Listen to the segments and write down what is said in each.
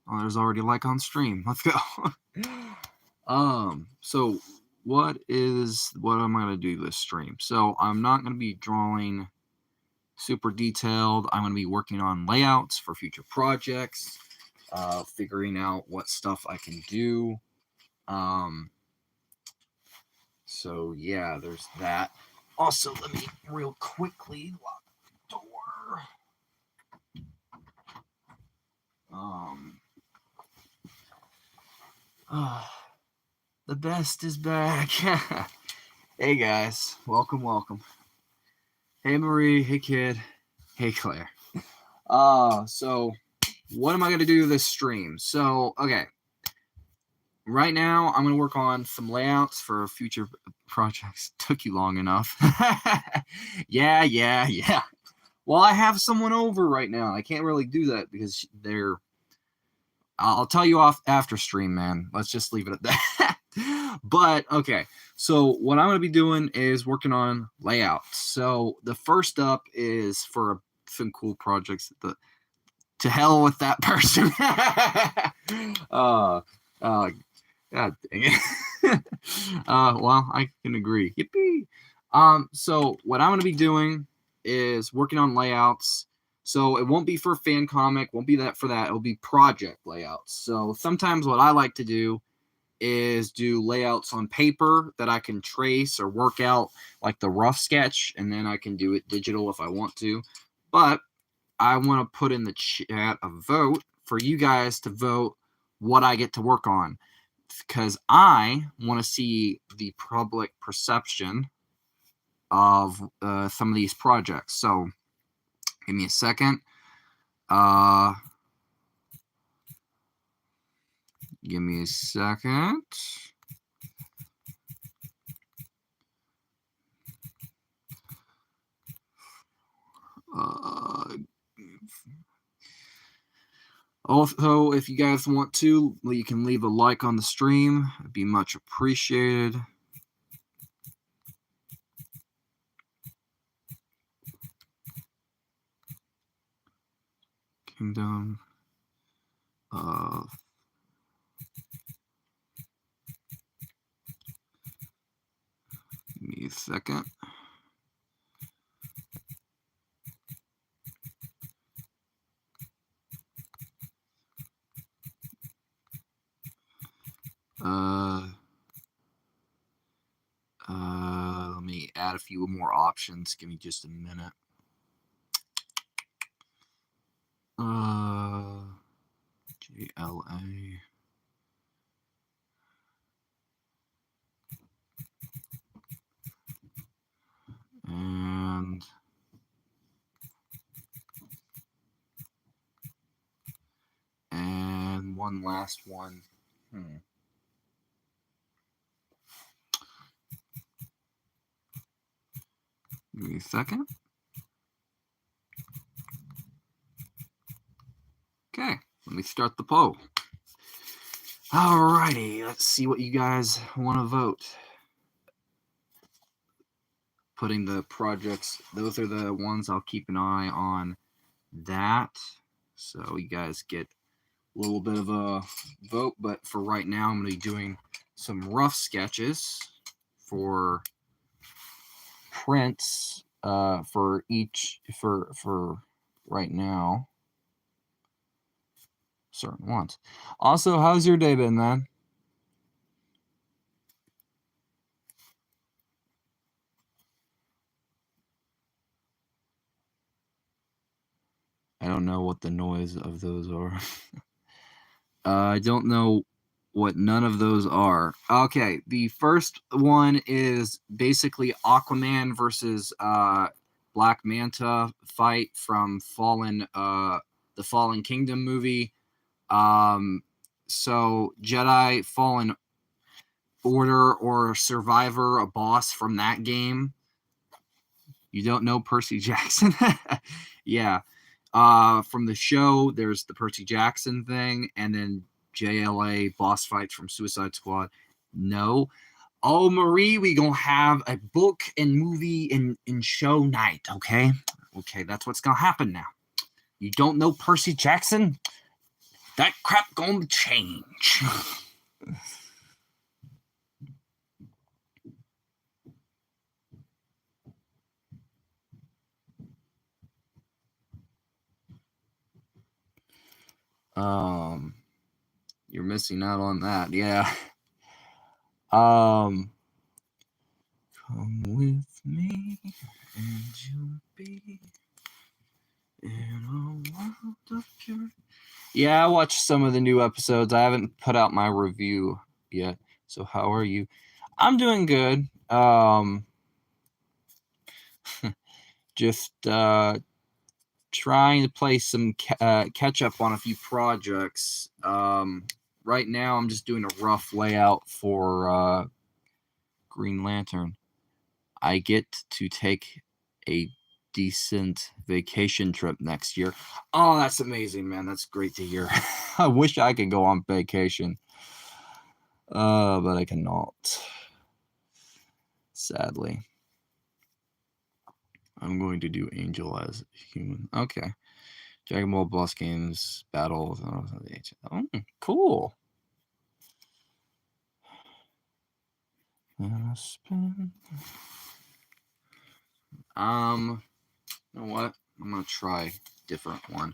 Oh, there's already a like on stream. Let's go. So what am I gonna do this stream? So I'm not gonna be drawing super detailed. I'm gonna be working on layouts for future projects, figuring out what stuff I can do. So yeah, there's that. Also, let me real quickly lock the door. The best is back. Hey guys, welcome. Hey Marie, hey kid, hey Claire. So what am I gonna do this stream? So okay, right now I'm gonna work on some layouts for future projects. Took you long enough. Yeah. Well, I have someone over right now. I can't really do that because they're. I'll tell you off after stream, man. Let's just leave it at that. But okay, so what I'm going to be doing is working on layouts. So the first up is for some cool projects. To hell with that person. God dang it. Well, I can agree. Yippee. So what I'm going to be doing is working on layouts. So it won't be for fan comic, won't be that for that. It'll be project layouts. So sometimes what I like to do is do layouts on paper that I can trace or work out like the rough sketch, and then I can do it digital if I want to. But I want to put in the chat a vote for you guys to vote what I get to work on, because I want to see the public perception of some of these projects. So give me a second. Give me a second. Also, if you guys want to, you can leave a like on the stream. It'd be much appreciated. Kingdom of Give me a second. Let me add a few more options. Give me just a minute. JLA. And one last one. Give me a second. Okay, let me start the poll. Alrighty, let's see what you guys want to vote. Putting the projects, those are the ones I'll keep an eye on that. So you guys get a little bit of a vote, but for right now, I'm going to be doing some rough sketches for prints for right now. Certain ones. Also, how's your day been, man? I don't know what the noise of those are. I don't know what none of those are. Okay, the first one is basically Aquaman versus Black Manta fight from the Fallen Kingdom movie. So Jedi Fallen Order or Survivor, a boss from that game. You don't know Percy Jackson? Yeah. From the show, there's the Percy Jackson thing, and then JLA boss fights from Suicide Squad. No. Oh, Marie, we gonna have a book and movie and show night, okay? Okay, that's what's gonna happen now. You don't know Percy Jackson? that crap gonna change. You're missing out on that, yeah. Come with me and you'll be in a world of pure. Yeah, I watched some of the new episodes. I haven't put out my review yet. So how are you? I'm doing good. Just trying to play some catch up on a few projects. Right now I'm just doing a rough layout for Green Lantern. I get to take a decent vacation trip next year. Oh, that's amazing, man. That's great to hear. I wish I could go on vacation. But I cannot. Sadly. I'm going to do Angel as human. Okay. Dragon Ball Boss Games Battle. Oh, cool. Spin. You know what? I'm gonna try a different one.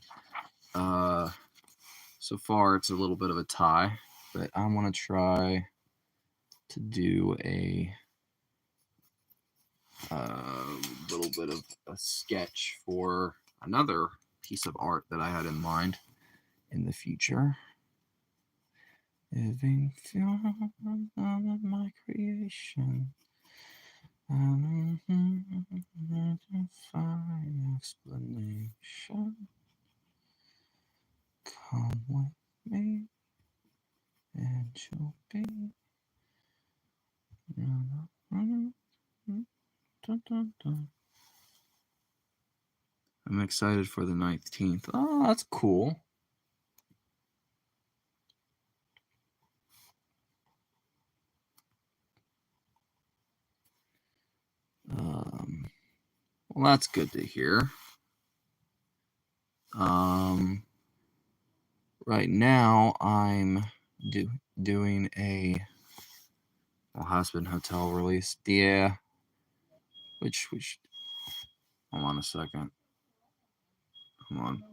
So far it's a little bit of a tie, but I'm gonna try to do a little bit of a sketch for another piece of art that I had in mind in the future. Living film of my creation. Fine explanation. Come with me, and you'll be. I'm excited for the 19th. Oh, that's cool. Well, that's good to hear. Right now I'm doing a Husband Hotel release. Yeah. Which hold on a second. Come on.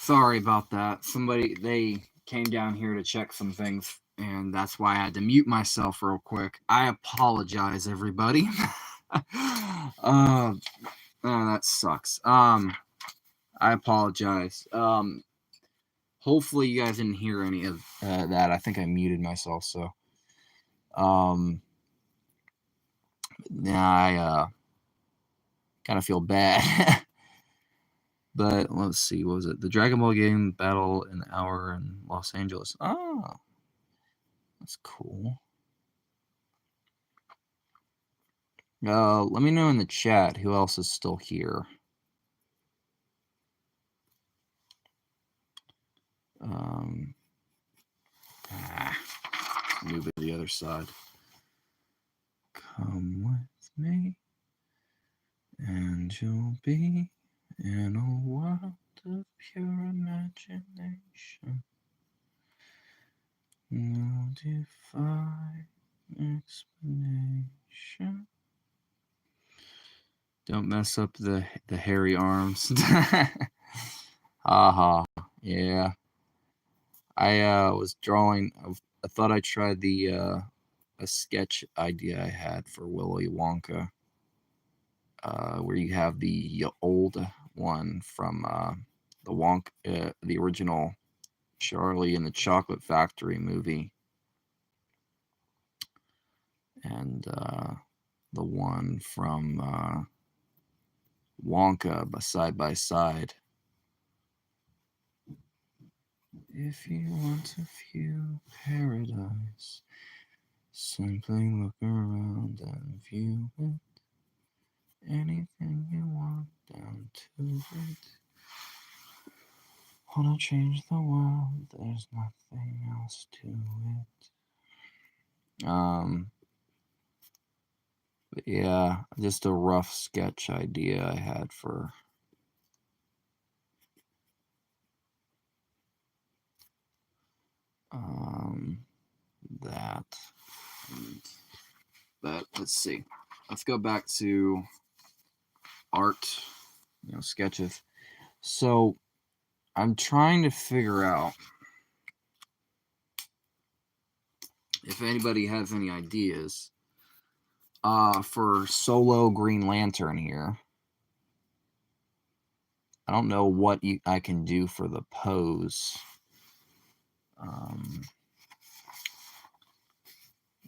Sorry about that. They came down here to check some things, and that's why I had to mute myself real quick. I apologize, everybody. That sucks. I apologize. Hopefully you guys didn't hear any of that. I think I muted myself, so now I kind of feel bad. But let's see, what was it? The Dragon Ball game battle in the hour in Los Angeles. Oh, that's cool. Let me know in the chat who else is still here. Move it to the other side. Come with me, and you'll be in a world of pure imagination. No divine explanation. Don't mess up the hairy arms. Haha. Yeah. I was drawing. I thought I tried a sketch idea I had for Willy Wonka, where you have the old one from the original Charlie and the Chocolate Factory movie, and the one from Wonka side by side. If you want to view paradise, simply look around and view it. Anything you want down to it. Wanna change the world, there's nothing else to it. But yeah, just a rough sketch idea I had for that. But let's see. Let's go back to art, sketches. So I'm trying to figure out if anybody has any ideas for solo Green Lantern here. I don't know what I can do for the pose.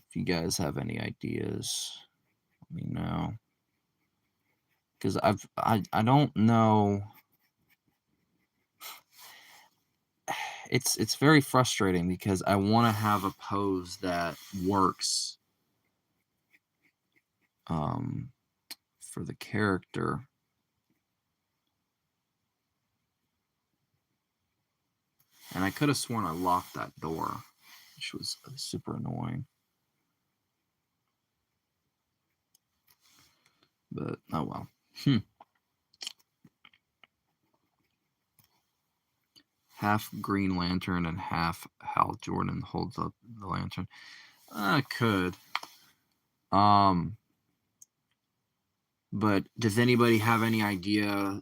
If you guys have any ideas, let me know. Because I don't know. It's very frustrating because I want to have a pose that works for the character. And I could have sworn I locked that door, which was super annoying. But oh well. Half Green Lantern and half Hal Jordan holds up the lantern. I could. But does anybody have any ideas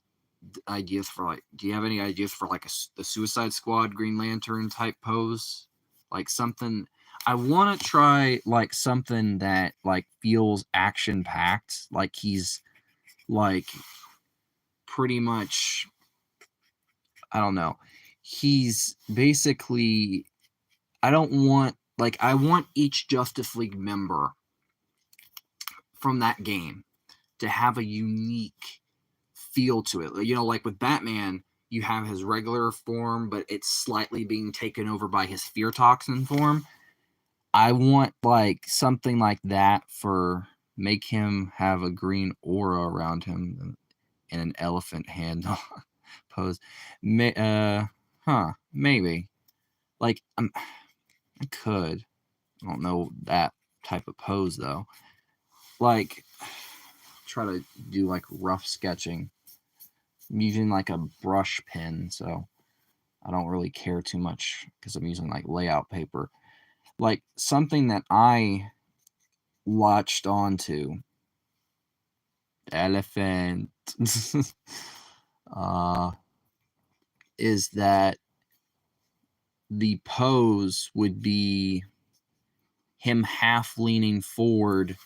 for, like, do you have any ideas for like the Suicide Squad Green Lantern type pose? Like something, I want to try like something that like feels action packed, like he's like pretty much, I don't know. He's basically, I want each Justice League member from that game to have a unique feel to it. Like with Batman, you have his regular form, but it's slightly being taken over by his fear toxin form. I want like something like that make him have a green aura around him and an elephant handle pose. Maybe. Like I could. I don't know that type of pose though. Like try to do like rough sketching. I'm using like a brush pen, so I don't really care too much because I'm using like layout paper. Like something that I latched onto. Elephant. Is that the pose would be him half leaning forward,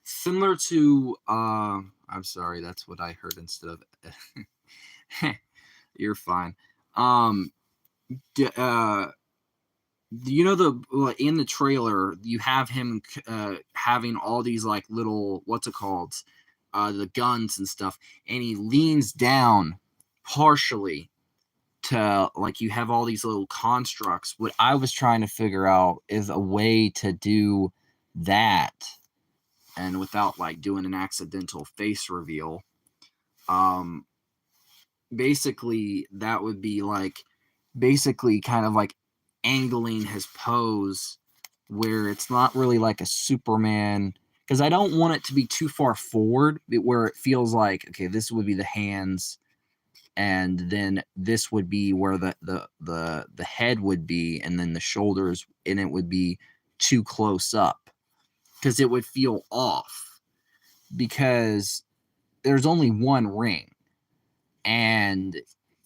similar to I'm sorry, that's what I heard instead of you're fine. In the trailer you have him having all these like little, what's it called, the guns and stuff, and he leans down partially to, like, you have all these little constructs. What I was trying to figure out is a way to do that and without like doing an accidental face reveal. Basically that would be like basically kind of like angling his pose where it's not really like a Superman, because I don't want it to be too far forward where it feels like, okay, this would be the hands, and then this would be where the head would be, and then the shoulders, and it would be too close up, because it would feel off, because there's only one ring, and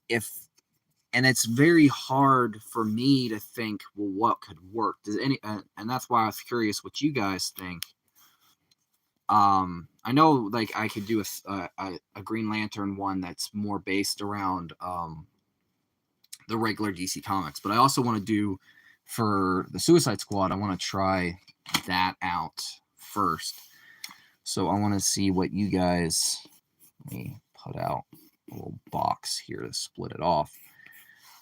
it's very hard for me to think, well, what could work? And that's why I was curious what you guys think. I know, like, I could do a Green Lantern one that's more based around the regular DC Comics, but I also want to do, for the Suicide Squad, I want to try that out first. So I want to see what you guys, let me put out a little box here to split it off,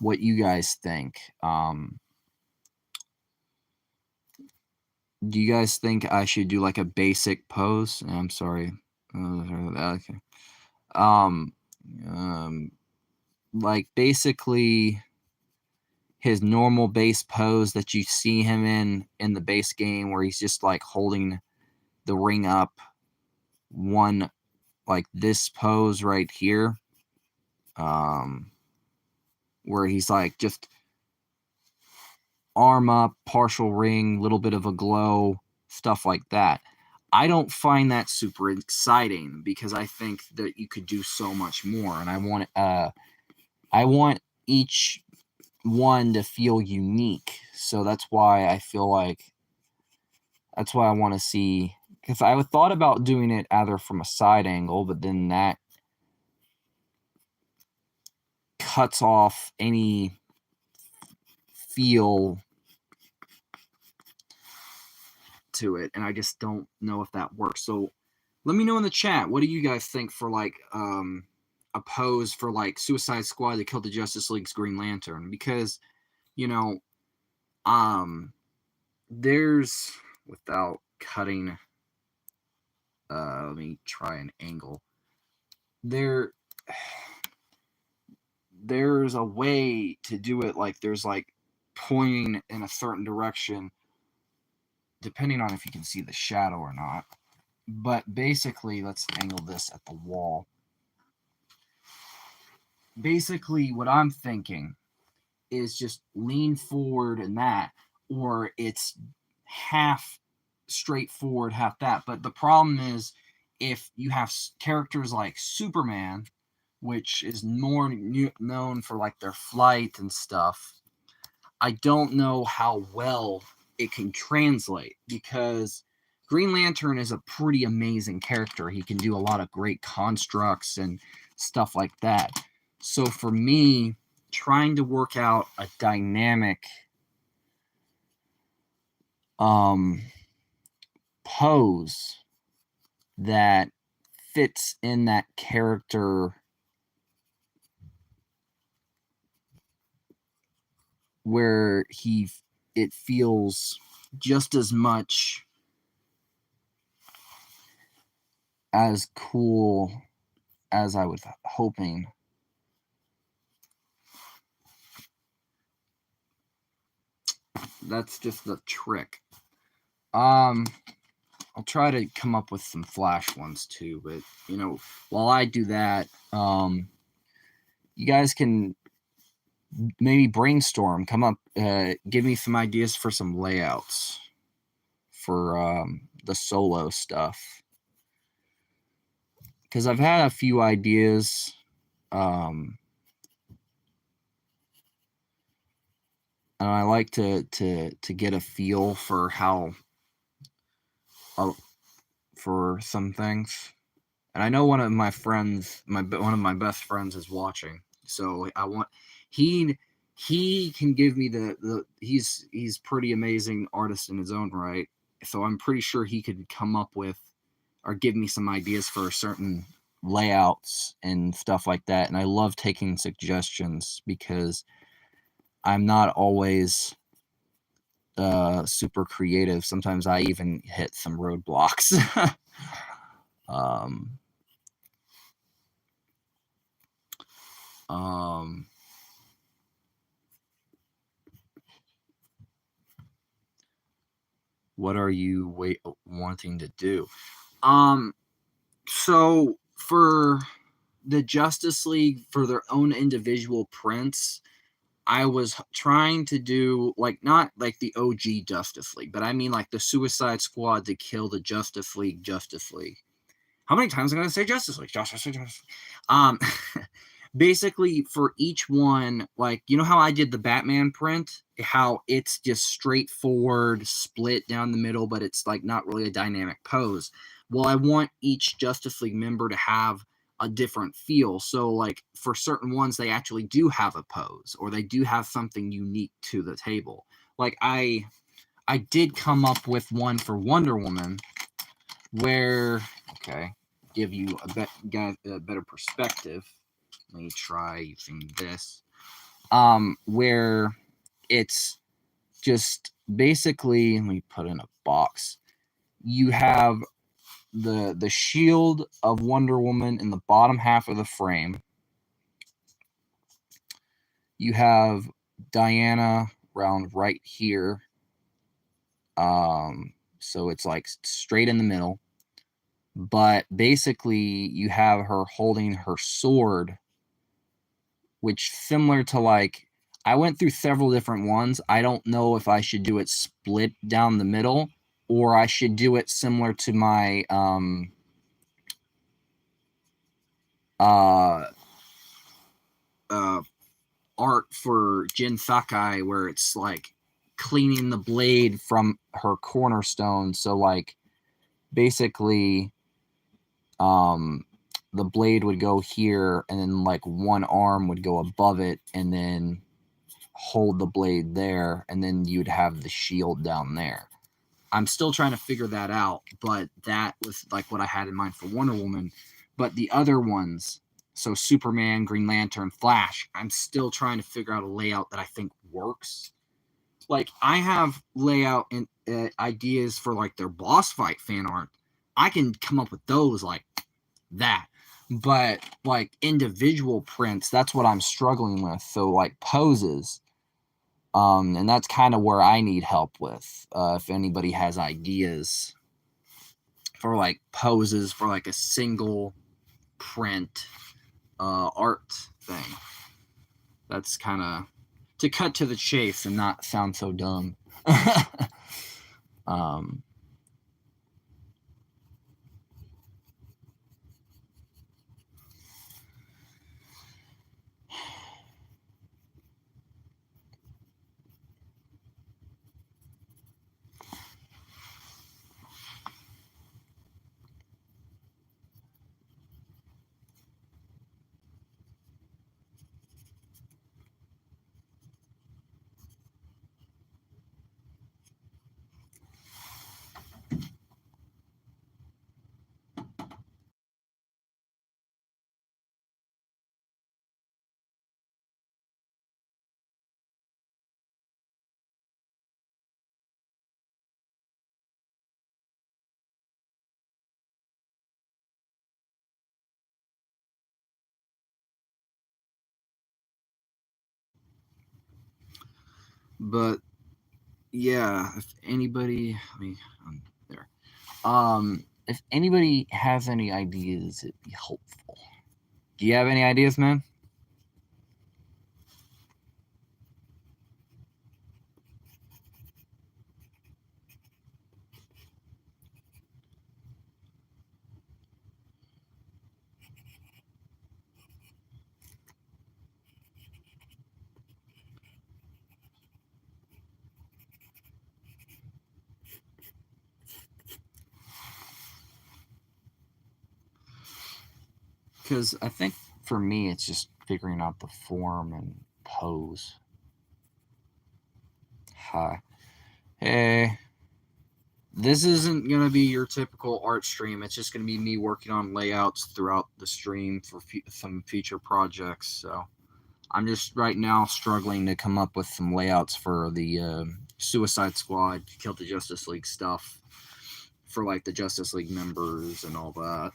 what you guys think. Do you guys think I should do like a basic pose? I'm sorry. Okay. Like basically his normal base pose that you see him in the base game, where he's just like holding the ring up, one, like this pose right here, where he's like just arm up, partial ring, little bit of a glow, stuff like that. I don't find that super exciting, because I think that you could do so much more, and I want each one to feel unique. So that's why I feel like, that's why I want to see, because I thought about doing it either from a side angle, but then that cuts off any feel to it, and I just don't know if that works. So let me know in the chat, what do you guys think for like a pose for like Suicide Squad that killed the Justice League's Green Lantern? Because, you know, there's, without cutting, let me try an angle. There's a way to do it, like there's like pointing in a certain direction, depending on if you can see the shadow or not. But basically, let's angle this at the wall. Basically, what I'm thinking is just lean forward in that, or it's half straightforward, half that. But the problem is, if you have characters like Superman, which is more known for like their flight and stuff, I don't know how well it can translate, because Green Lantern is a pretty amazing character. He can do a lot of great constructs and stuff like that. So for me, trying to work out a dynamic pose that fits in that character, where it feels just as much as cool as I was hoping. That's just the trick. I'll try to come up with some flash ones too, but you know, while I do that, you guys can maybe brainstorm, come up, give me some ideas for some layouts for the solo stuff, because I've had a few ideas. And I like to get a feel for how, for some things. And I know one of my friends, one of my best friends, is watching, so I want, he can give me he's pretty amazing artist in his own right, so I'm pretty sure he could come up with or give me some ideas for certain layouts and stuff like that. And I love taking suggestions, because I'm not always super creative. Sometimes I even hit some roadblocks. What are you wanting to do? So for the Justice League, for their own individual prints, I was trying to do like not like the OG Justice League, but I mean like the Suicide Squad to kill the Justice League. Justice League. How many times am I going to say Justice League? Justice League. Justice League. Basically for each one, like you know how I did the Batman print, how it's just straightforward, split down the middle, but it's like not really a dynamic pose. Well, I want each Justice League member to have a different feel. So like for certain ones, they actually do have a pose or they do have something unique to the table. Like I did come up with one for Wonder Woman where, okay, give you a better perspective. Let me try using this. Where it's just basically, let me put in a box. You have the shield of Wonder Woman in the bottom half of the frame. You have Diana around right here. So it's like straight in the middle. But basically, you have her holding her sword, which similar to like I went through several different ones. I don't know if I should do it split down the middle or I should do it similar to my uh art for Jin Sakai where it's like cleaning the blade from her cornerstone. So like basically the blade would go here and then like one arm would go above it and then hold the blade there and then you'd have the shield down there. I'm still trying to figure that out, but that was like what I had in mind for Wonder Woman. But the other ones, so Superman, Green Lantern, Flash, I'm still trying to figure out a layout that I think works. Like I have layout and ideas for like their boss fight fan art. I can come up with those like that. But like individual prints, that's what I'm struggling with. So like poses, and that's kind of where I need help with. If anybody has ideas for like poses for like a single print art thing, that's kind of to cut to the chase and not sound so dumb. um, but yeah, if anybody, I mean, there. If anybody has any ideas, it'd be helpful. Do you have any ideas, man? Because I think for me, it's just figuring out the form and pose. Hi. Hey. This isn't going to be your typical art stream. It's just going to be me working on layouts throughout the stream for some future projects. So I'm just right now struggling to come up with some layouts for the Suicide Squad, Kill the Justice League stuff for like the Justice League members and all that.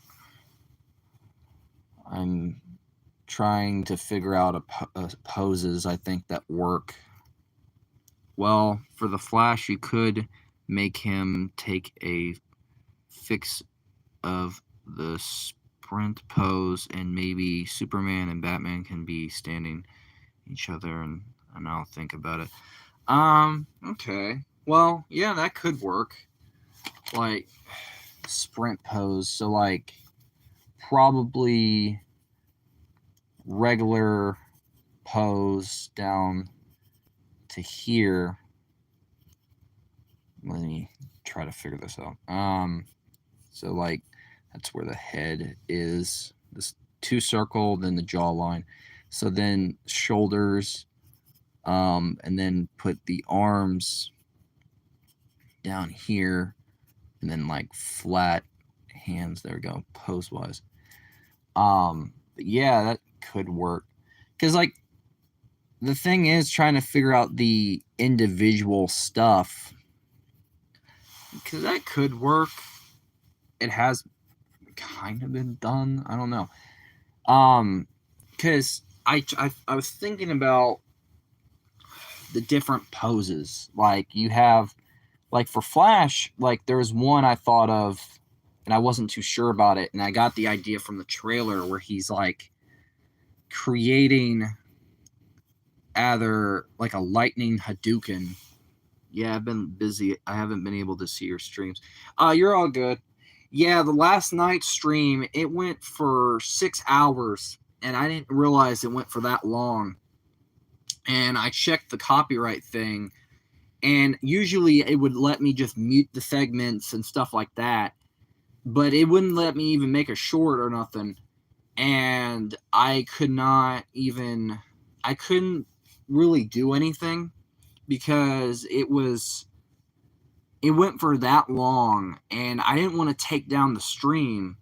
I'm trying to figure out poses I think that work. Well, for the Flash, you could make him take a fix of the sprint pose, and maybe Superman and Batman can be standing each other, and I'll think about it. Okay. Well, yeah, that could work. Like sprint pose. So like probably regular pose down to here. Let me try to figure this out. So like that's where the head is. This 2 circle, then the jawline. So then shoulders, and then put the arms down here, and then like flat hands. There we go, pose wise. But yeah, that could work. Because like the thing is trying to figure out the individual stuff. Because that could work. It has kind of been done. I don't know. Because I was thinking about the different poses. Like you have, like for Flash, like there's one I thought of, and I wasn't too sure about it, and I got the idea from the trailer where he's like creating either like a lightning Hadouken. Yeah, I've been busy. I haven't been able to see your streams. You're all good. Yeah, the last night's stream, it went for 6 hours, and I didn't realize it went for that long. And I checked the copyright thing, and usually it would let me just mute the segments and stuff like that, but it wouldn't let me even make a short or nothing. And I couldn't really do anything because it went for that long, and I didn't want to take down the stream.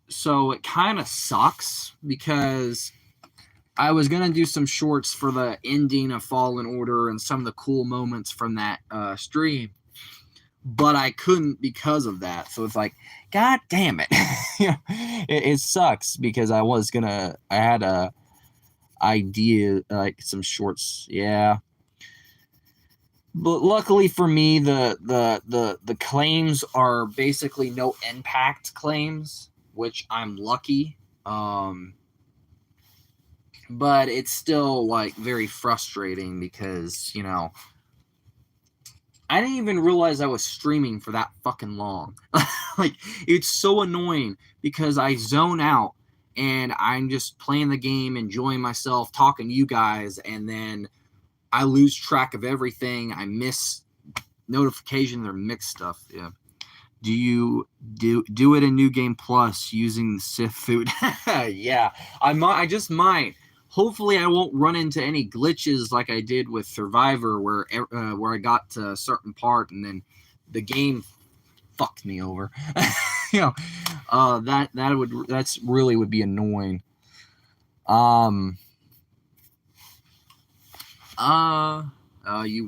So it kind of sucks because I was going to do some shorts for the ending of Fallen Order and some of the cool moments from that stream, but I couldn't because of that. So it's like, God damn it. It sucks because I had a idea, like some shorts. Yeah. But luckily for me, the claims are basically no impact claims, which I'm lucky. But it's still like very frustrating because, I didn't even realize I was streaming for that fucking long. Like, it's so annoying because I zone out and I'm just playing the game, enjoying myself, talking to you guys, and then I lose track of everything. I miss notifications or mix stuff. Yeah. Do you do it in New Game Plus using the Sith food? Yeah, I just might. Hopefully, I won't run into any glitches like I did with Survivor, where I got to a certain part and then the game fucked me over. That's really would be annoying. You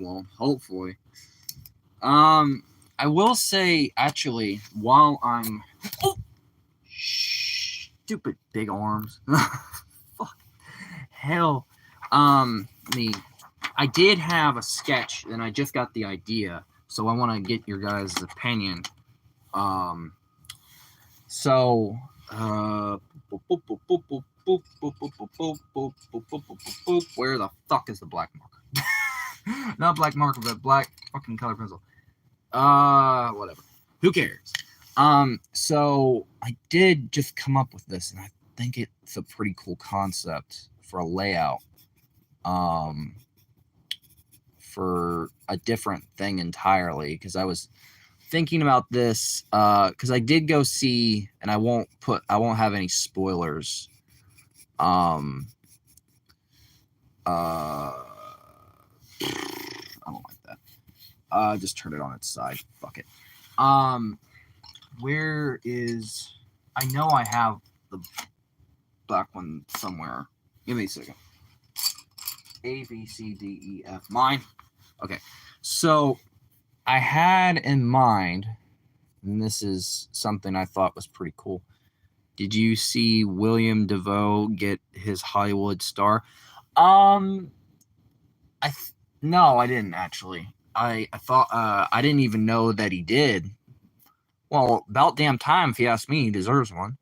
won't. Hopefully. I will say actually while I'm stupid big arms. Fuck. Hell. I did have a sketch and I just got the idea, so I want to get your guys' opinion. Where the fuck is the black marker? Not black marker, but black fucking color pencil. Whatever. Who cares? So I did just come up with this, and I think it's a pretty cool concept for a layout. For a different thing entirely, because I was thinking about this, because I did go see, and I won't have any spoilers. I don't like that. Just turn it on its side. Fuck it. Where is? I know I have the black one somewhere. Give me a second. A, B, C, D, E, F. Mine. Okay. So I had in mind, and this is something I thought was pretty cool. Did you see William Dafoe get his Hollywood star? No, I didn't actually. I thought I didn't even know that he did. Well, about damn time, if you ask me. He deserves one.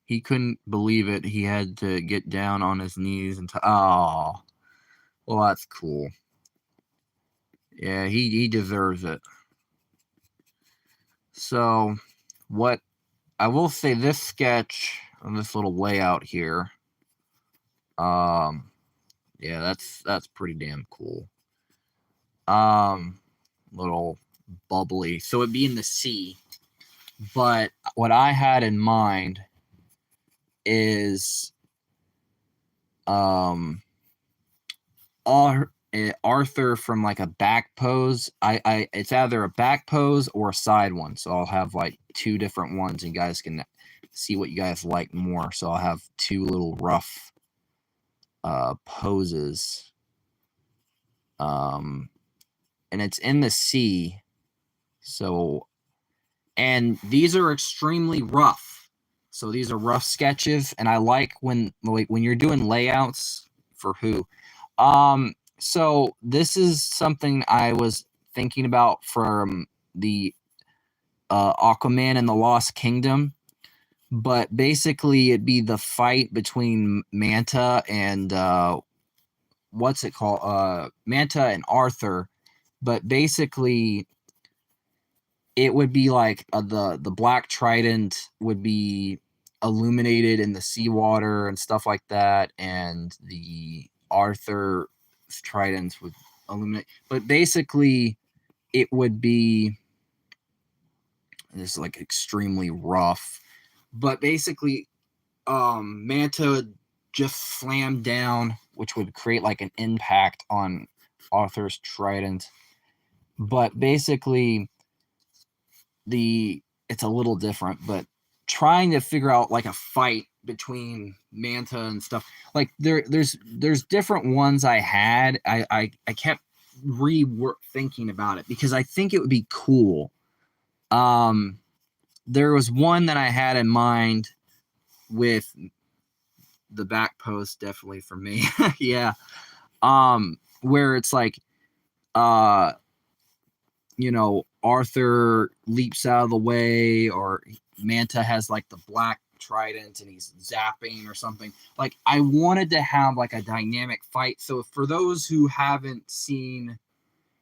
He couldn't believe it. He had to get down on his knees and oh, well, that's cool. Yeah, he deserves it. So, what I will say, this sketch on this little layout here, yeah, that's pretty damn cool. Little bubbly, so it'd be in the sea. But what I had in mind is Arthur from like a back pose. I it's either a back pose or a side one. So I'll have like two different ones, and you guys can see what you guys like more. So I'll have two little rough poses. And it's in the sea. So, and these are extremely rough. So these are rough sketches, and I like when you're doing layouts for who. So this is something I was thinking about from the Aquaman and the Lost Kingdom, but basically it'd be the fight between Manta and what's it called? Manta and Arthur, but basically it would be like the Black Trident would be illuminated in the seawater and stuff like that, and the Arthur tridents would illuminate. But basically, it would be this like extremely rough. But basically, Manta would just slam down, which would create like an impact on Arthur's trident. But basically, it's a little different, but trying to figure out like a fight between Manta and stuff, like there's different ones I had. I kept thinking about it because I think it would be cool. There was one that I had in mind with the back post, definitely for me. Yeah. Where it's like Arthur leaps out of the way, or Manta has like the black trident and he's zapping or something. Like, I wanted to have like a dynamic fight. So for those who haven't seen,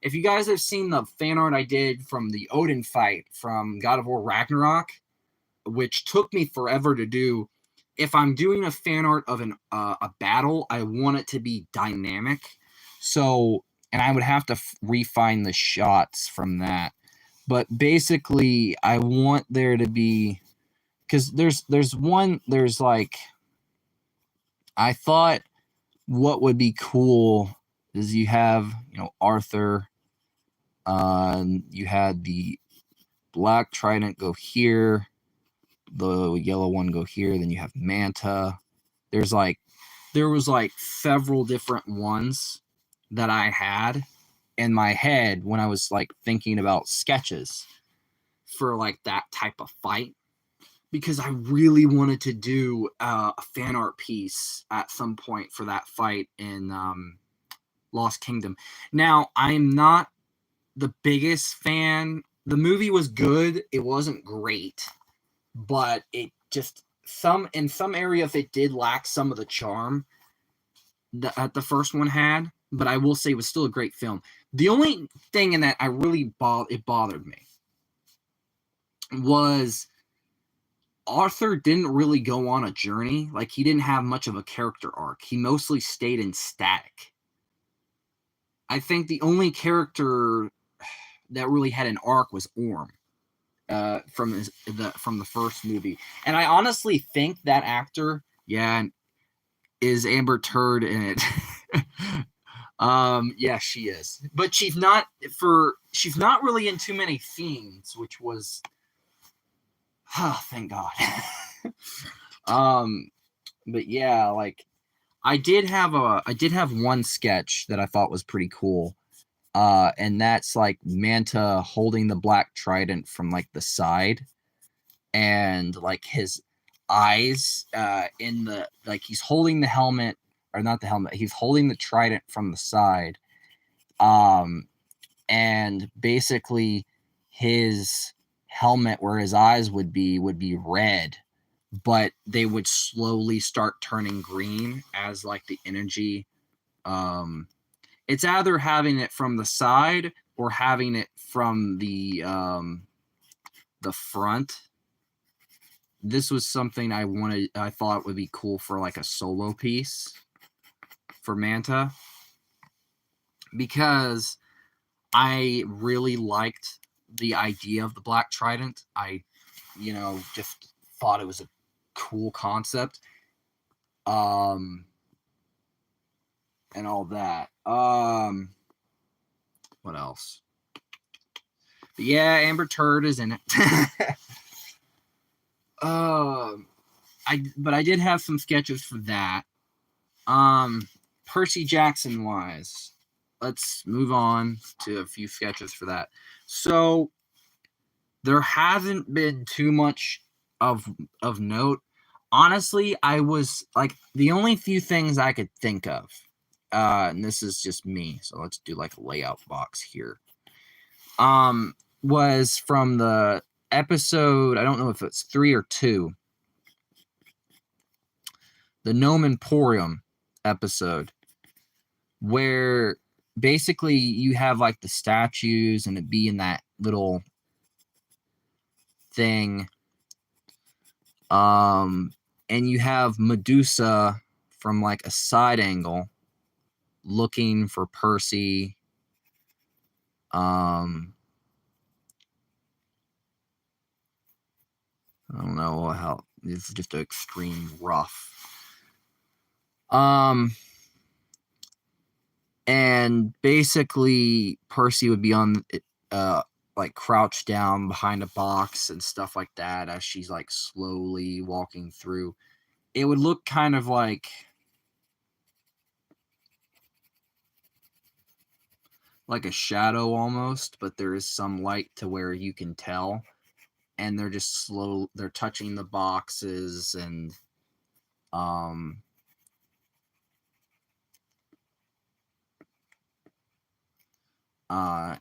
if you guys have seen the fan art I did from the Odin fight from God of War Ragnarok, which took me forever to do, if I'm doing a fan art of a battle, I want it to be dynamic. So, and I would have to refine the shots from that. But basically, I want there to be, because there's like, I thought what would be cool is you have, Arthur, you had the Black Trident go here, the yellow one go here, then you have Manta. There was like several different ones that I had in my head when I was like thinking about sketches for like that type of fight, because I really wanted to do a fan art piece at some point for that fight in Lost Kingdom. Now, I'm not the biggest fan. The movie was good. It wasn't great, but it just in some areas it did lack some of the charm that the first one had. But I will say it was still a great film. The only thing in that I really bothered me was Arthur didn't really go on a journey. Like, he didn't have much of a character arc. He mostly stayed in static. I think the only character that really had an arc was Orm from the first movie. And I honestly think that actor, is Amber Turd in it. Yeah, she is. But she's not really in too many scenes, which was thank God. But yeah, like I did have one sketch that I thought was pretty cool. And that's like Manta holding the Black Trident from like the side, and like his eyes in the, like, he's holding the helmet, or not the helmet, he's holding the trident from the side, And basically his helmet where his eyes would be red, but they would slowly start turning green as like the energy. It's either having it from the side or having it from the front. This was something I thought would be cool for like a solo piece for Manta, because I really liked the idea of the Black Trident. I, just thought it was a cool concept. And all that. What else? But yeah, Amber Turd is in it. I did have some sketches for that. Percy Jackson wise, let's move on to a few sketches for that. So there hasn't been too much of note. Honestly, I was like, the only few things I could think of, and this is just me, so let's do like a layout box here, was from the episode, I don't know if it's 3 or 2, the Gnome Emporium episode, where basically you have like the statues and it be in that little thing. And you have Medusa from like a side angle looking for Percy. I don't know how, it's just an extreme rough. And basically Percy would be on like crouched down behind a box and stuff like that as she's like slowly walking through. It would look kind of like a shadow almost, but there is some light to where you can tell. And they're just they're touching the boxes and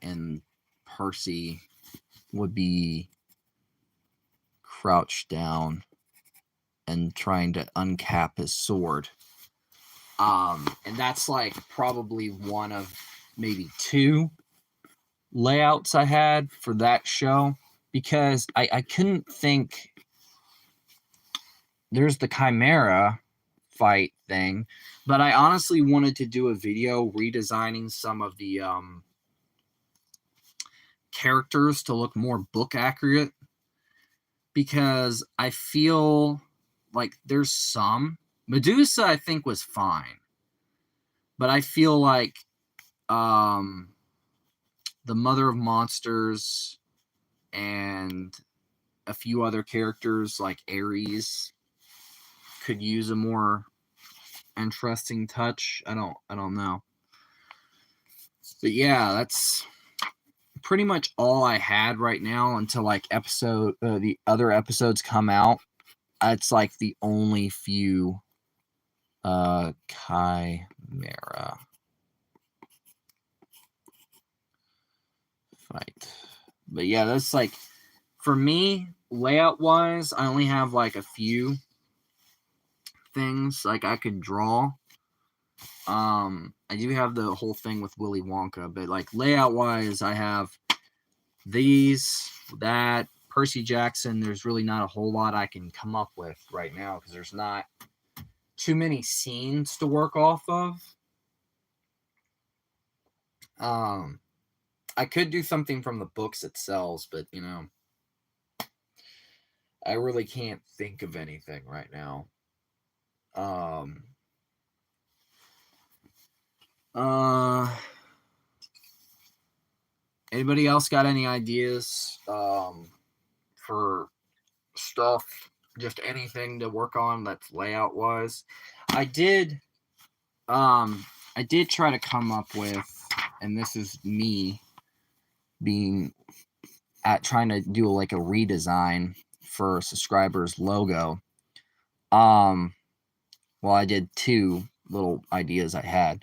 and Percy would be crouched down and trying to uncap his sword. And that's like probably one of maybe 2 layouts I had for that show, because I couldn't think. There's the Chimera fight thing, but I honestly wanted to do a video redesigning some of the characters to look more book accurate, because I feel like there's some. Medusa I think was fine, but I feel like the Mother of Monsters and a few other characters like Ares could use a more interesting touch. I don't know. But yeah, that's pretty much all I had right now until like the other episodes come out. It's like the only few Chimera fight. But yeah, that's like, for me, layout wise, I only have like a few things like I could draw. I do have the whole thing with Willy Wonka, but like layout wise, I have these, that, Percy Jackson. There's really not a whole lot I can come up with right now because there's not too many scenes to work off of. I could do something from the books itself, but I really can't think of anything right now. Anybody else got any ideas for stuff, just anything to work on that's layout wise? I did try to come up with, and this is me being trying to do like a redesign for subscribers logo. Well, I did 2 little ideas I had.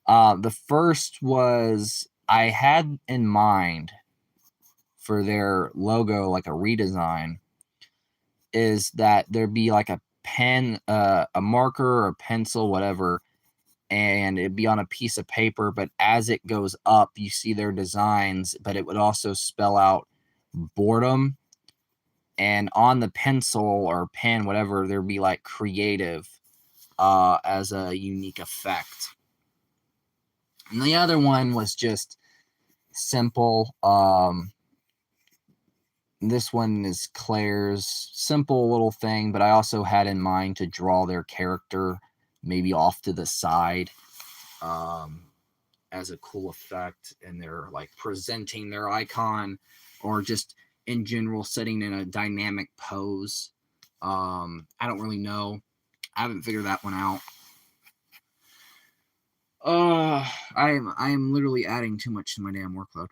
The first was I had in mind for their logo, like a redesign, is that there be like a pen, a marker or a pencil, whatever, and it'd be on a piece of paper, but as it goes up, you see their designs, but it would also spell out boredom. And on the pencil or pen, whatever, there'd be like creative as a unique effect. And the other one was just simple. This one is Claire's, simple little thing, but I also had in mind to draw their character maybe off to the side as a cool effect, and they're like presenting their icon or just in general sitting in a dynamic pose. I don't really know. I haven't figured that one out. I am literally adding too much to my damn workload.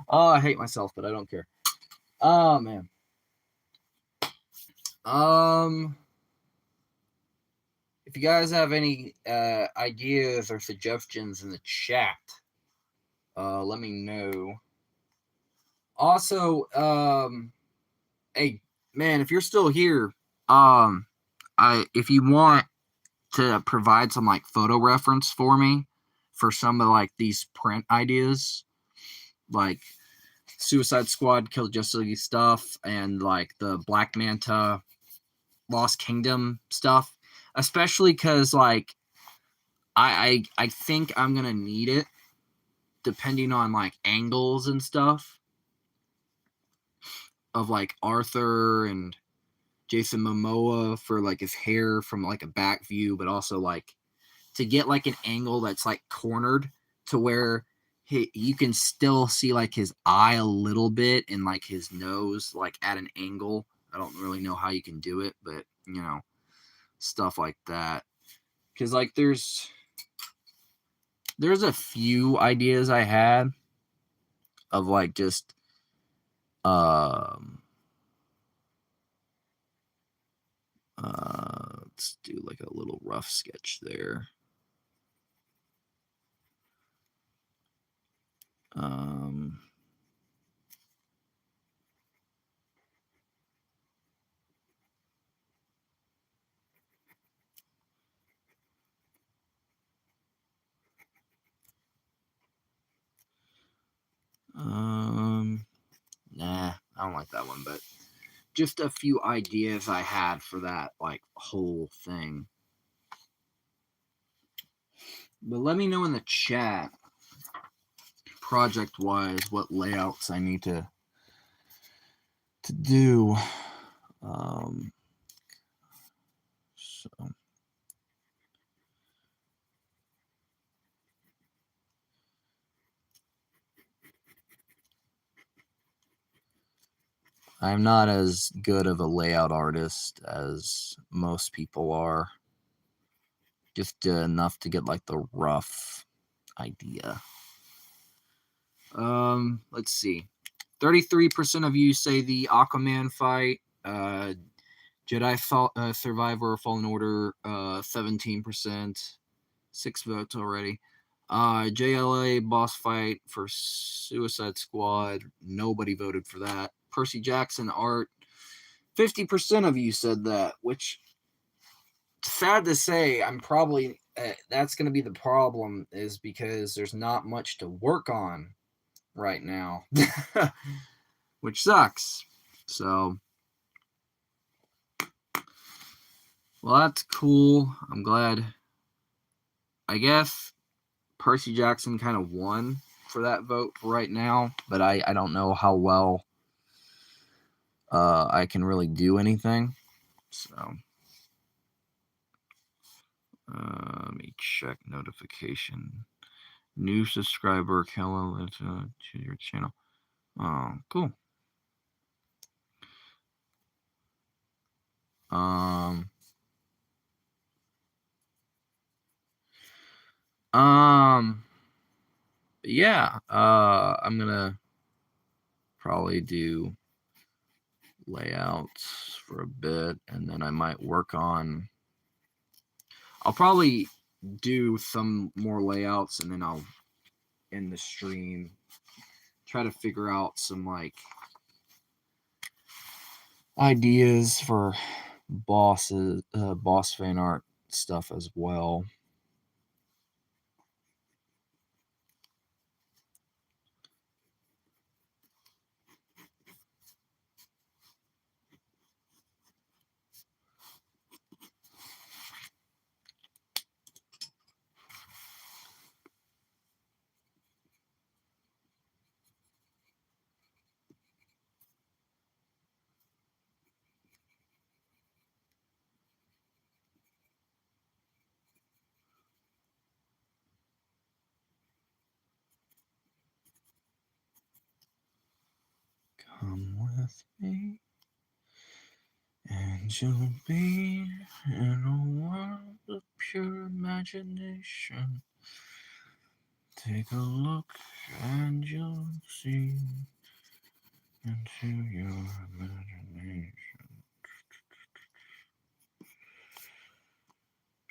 Oh, I hate myself, but I don't care. Oh man. If you guys have any ideas or suggestions in the chat, let me know. Also, hey man, if you're still here, if you want to provide some like photo reference for me for some of like these print ideas, like Suicide Squad, Kill Justice League stuff, and like the Black Manta, Lost Kingdom stuff, especially because like I think I'm gonna need it depending on like angles and stuff of like Arthur and Jason Momoa for like his hair from like a back view, but also like to get like an angle that's like cornered to where you can still see like his eye a little bit and like his nose like at an angle. I don't really know how you can do it, but you know, stuff like that. Because like there's a few ideas I had of like just let's do like a little rough sketch there. Nah, I don't like that one, but just a few ideas I had for that like whole thing. But let me know in the chat, project wise, what layouts I need to do. So I'm not as good of a layout artist as most people are. Just enough to get like the rough idea. Let's see. 33% of you say the Aquaman fight. Jedi Survivor Fallen Order, 17%. 6 votes already. JLA boss fight for Suicide Squad. Nobody voted for that. Percy Jackson art. 50% of you said that, which, sad to say, I'm probably that's going to be the problem, is because there's not much to work on right now, which sucks. So, well, that's cool. I'm glad. I guess Percy Jackson kind of won for that vote right now, but I don't know how well I can really do anything. So let me check notification. New subscriber, Kella, to your channel. Oh, cool. Yeah, I'm gonna probably do layouts for a bit, and then I might work on. I'll probably do some more layouts, and then I'll end the stream. Try to figure out some like ideas for boss fan art stuff as well. Come with me, and you'll be in a world of pure imagination. Take a look, and you'll see into your imagination.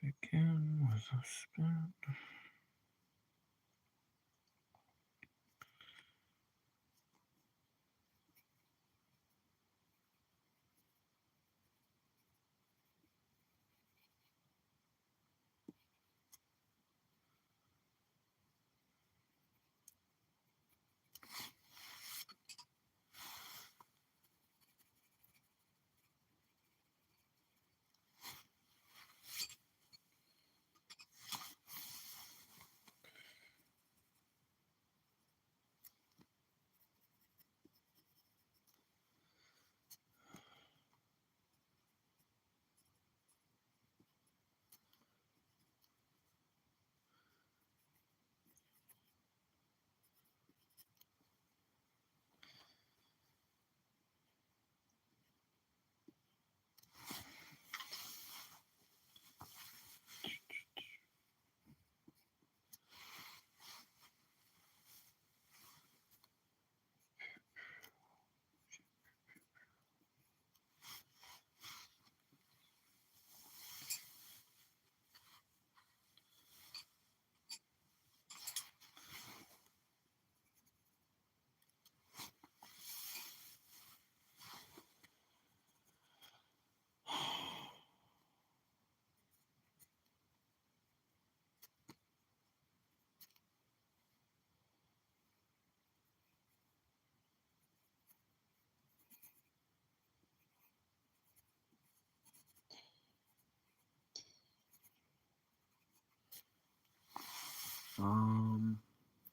Begin with a spin.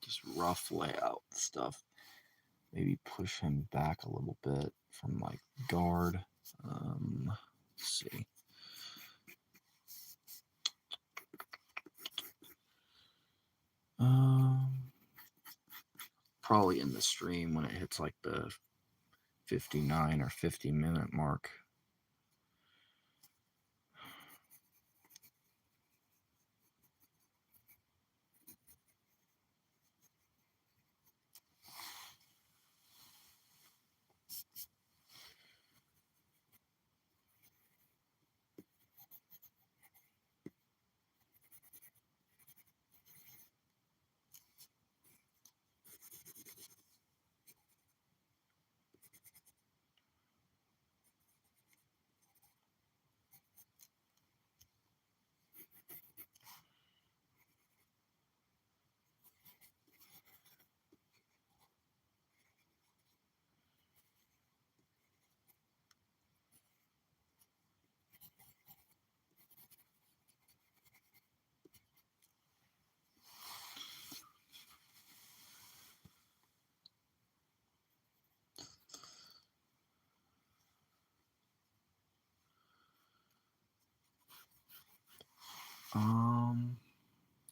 Just rough layout stuff. Maybe push him back a little bit from like guard. Let's see. Probably in the stream when it hits like the 59 or 50-minute mark.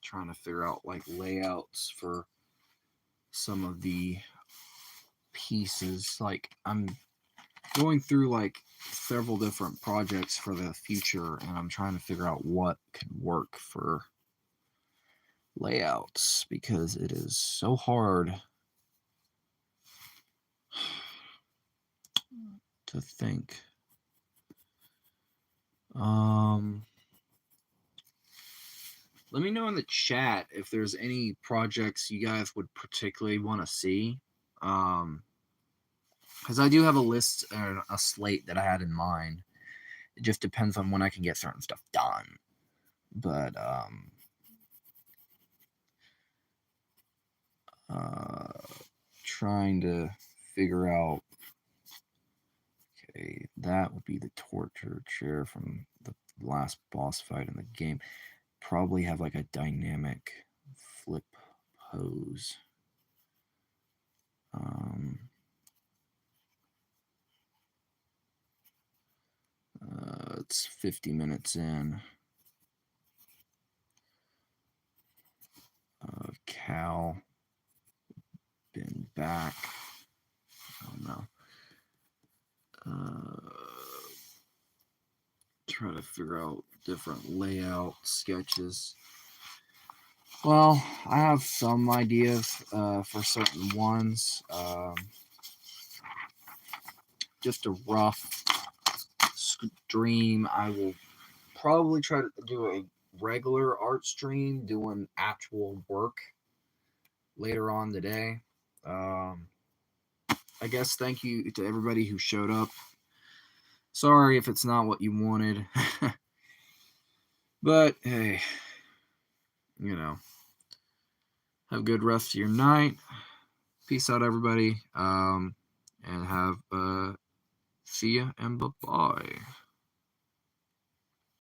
Trying to figure out like layouts for some of the pieces. Like I'm going through like several different projects for the future, and I'm trying to figure out what could work for layouts because it is so hard to think. let me know in the chat if there's any projects you guys would particularly want to see. Because I do have a list or a slate that I had in mind. It just depends on when I can get certain stuff done. But trying to figure out. Okay, that would be the torture chair from the last boss fight in the game. Probably have like a dynamic flip pose. It's 50 minutes in. Cal been back. I don't know. Try to figure out different layout sketches. Well, I have some ideas for certain ones. Just a rough stream. I will probably try to do a regular art stream doing actual work later on today. I guess thank you to everybody who showed up. Sorry if it's not what you wanted. But hey, have a good rest of your night. Peace out, everybody. And have see ya and bye-bye.